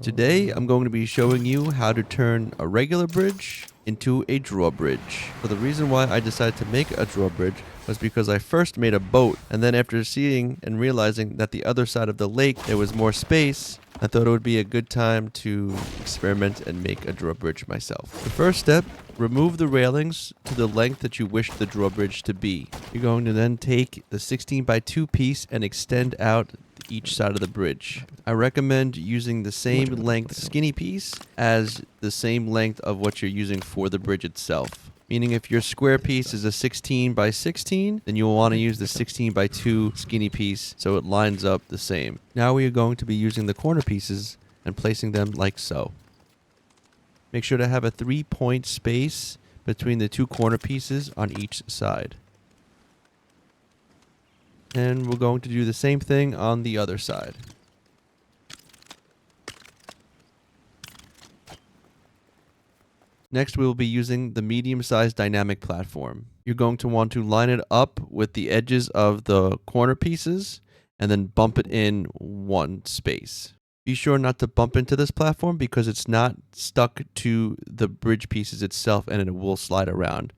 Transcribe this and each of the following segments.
Today, I'm going to be showing you how to turn a regular bridge into a drawbridge. So the reason why I decided to make a drawbridge was because I first made a boat, and then after seeing and realizing that the other side of the lake there was more space, I thought it would be a good time to experiment and make a drawbridge myself. The first step, remove the railings to the length that you wish the drawbridge to be. You're going to then take the 16 by 2 piece and extend out each side of the bridge. I recommend using the same length skinny piece as the same length of what you're using for the bridge itself. Meaning if your square piece is a 16 by 16, then you'll want to use the 16 by 2 skinny piece so it lines up the same. Now we are going to be using the corner pieces and placing them like so. Make sure to have a 3-point space between the 2 corner pieces on each side. And we're going to do the same thing on the other side. Next, we will be using the medium-sized dynamic platform. You're going to want to line it up with the edges of the corner pieces and then bump it in one space. Be sure not to bump into this platform because it's not stuck to the bridge pieces itself and it will slide around.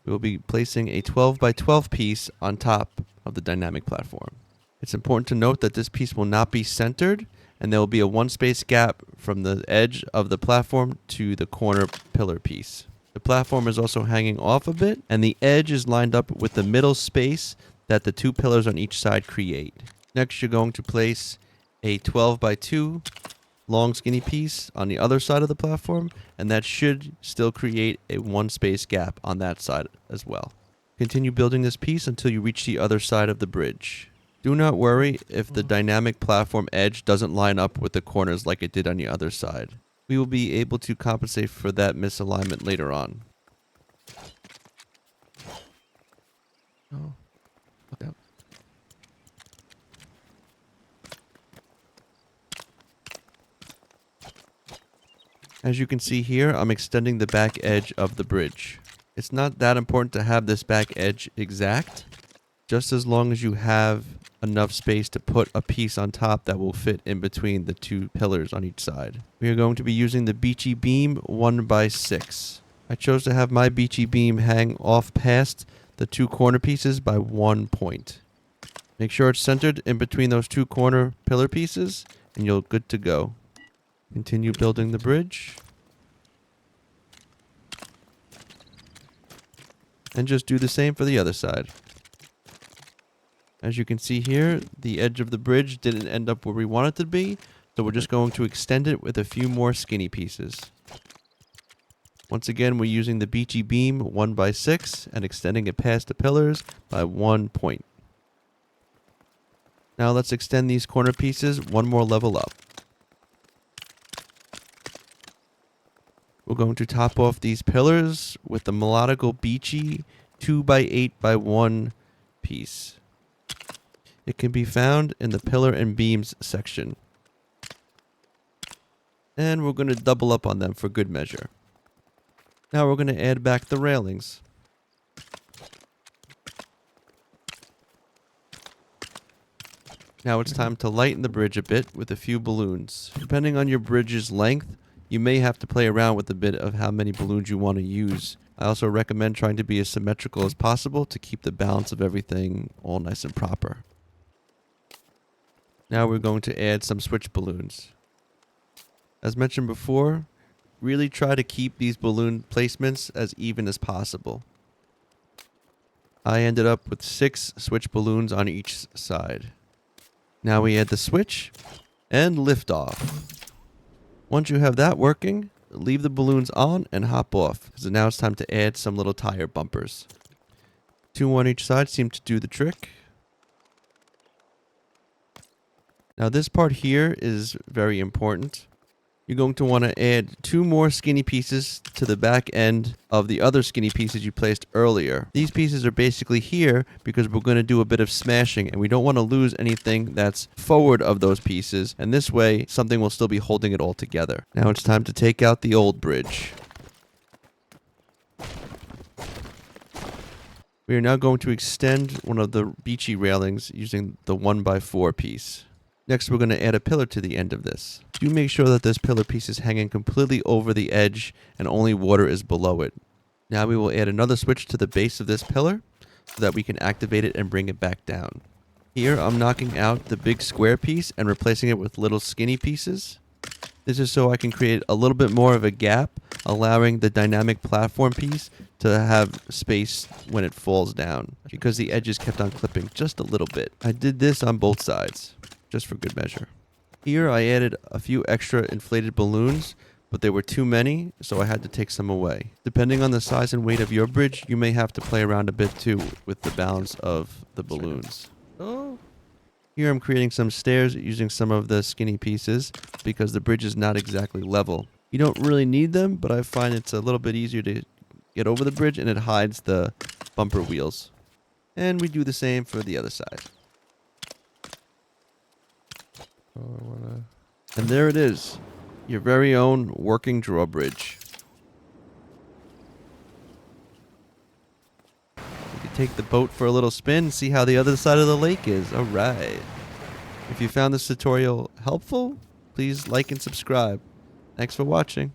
We will be placing a 12 by 12 piece on top of the dynamic platform. It's important to note that this piece will not be centered and there will be a 1 space gap from the edge of the platform to the corner pillar piece. The platform is also hanging off a bit and the edge is lined up with the middle space that the 2 pillars on each side create. Next, you're going to place a 12 by 2 long skinny piece on the other side of the platform, and that should still create a 1 space gap on that side as well. Continue building this piece until you reach the other side of the bridge. Do not worry if the dynamic platform edge doesn't line up with the corners like it did on the other side. We will be able to compensate for that misalignment later on. Oh, look out. As you can see here, I'm extending the back edge of the bridge. It's not that important to have this back edge exact, just as long as you have enough space to put a piece on top that will fit in between the 2 pillars on each side. We are going to be using the beachy beam 1 by 6. I chose to have my beachy beam hang off past the 2 corner pieces by 1 point. Make sure it's centered in between those 2 corner pillar pieces and you're good to go. Continue building the bridge. And just do the same for the other side. As you can see here, the edge of the bridge didn't end up where we want it to be, so we're just going to extend it with a few more skinny pieces. Once again, we're using the beachy beam 1 by 6 and extending it past the pillars by 1 point. Now let's extend these corner pieces 1 more level up. We're going to top off these pillars with the melodical beachy 2 by 8 by 1 piece. It can be found in the pillar and beams section. And we're going to double up on them for good measure. Now we're going to add back the railings. Now it's time to lighten the bridge a bit with a few balloons. Depending on your bridge's length, you may have to play around with a bit of how many balloons you want to use. I also recommend trying to be as symmetrical as possible to keep the balance of everything all nice and proper. Now we're going to add some switch balloons. As mentioned before, really try to keep these balloon placements as even as possible. I ended up with 6 switch balloons on each side. Now we add the switch and lift off. Once you have that working, leave the balloons on and hop off, because now it's time to add some little tire bumpers. 2 on each side seem to do the trick. Now this part here is very important. You're going to want to add 2 more skinny pieces to the back end of the other skinny pieces you placed earlier. These pieces are basically here because we're going to do a bit of smashing and we don't want to lose anything that's forward of those pieces, and this way something will still be holding it all together. Now it's time to take out the old bridge. We are now going to extend one of the beachy railings using the 1 by 4 piece. Next, we're going to add a pillar to the end of this. Do make sure that this pillar piece is hanging completely over the edge and only water is below it. Now we will add another switch to the base of this pillar so that we can activate it and bring it back down. Here I'm knocking out the big square piece and replacing it with little skinny pieces. This is so I can create a little bit more of a gap, allowing the dynamic platform piece to have space when it falls down, because the edges kept on clipping just a little bit. I did this on both sides, just for good measure. Here I added a few extra inflated balloons, but there were too many, so I had to take some away. Depending on the size and weight of your bridge, you may have to play around a bit too with the balance of the balloons. Oh. Here I'm creating some stairs using some of the skinny pieces because the bridge is not exactly level. You don't really need them, but I find it's a little bit easier to get over the bridge and it hides the bumper wheels. And we do the same for the other side. And there it is, your very own working drawbridge. Take the boat for a little spin, see how the other side of the lake is. Alright. If you found this tutorial helpful, please like and subscribe. Thanks for watching.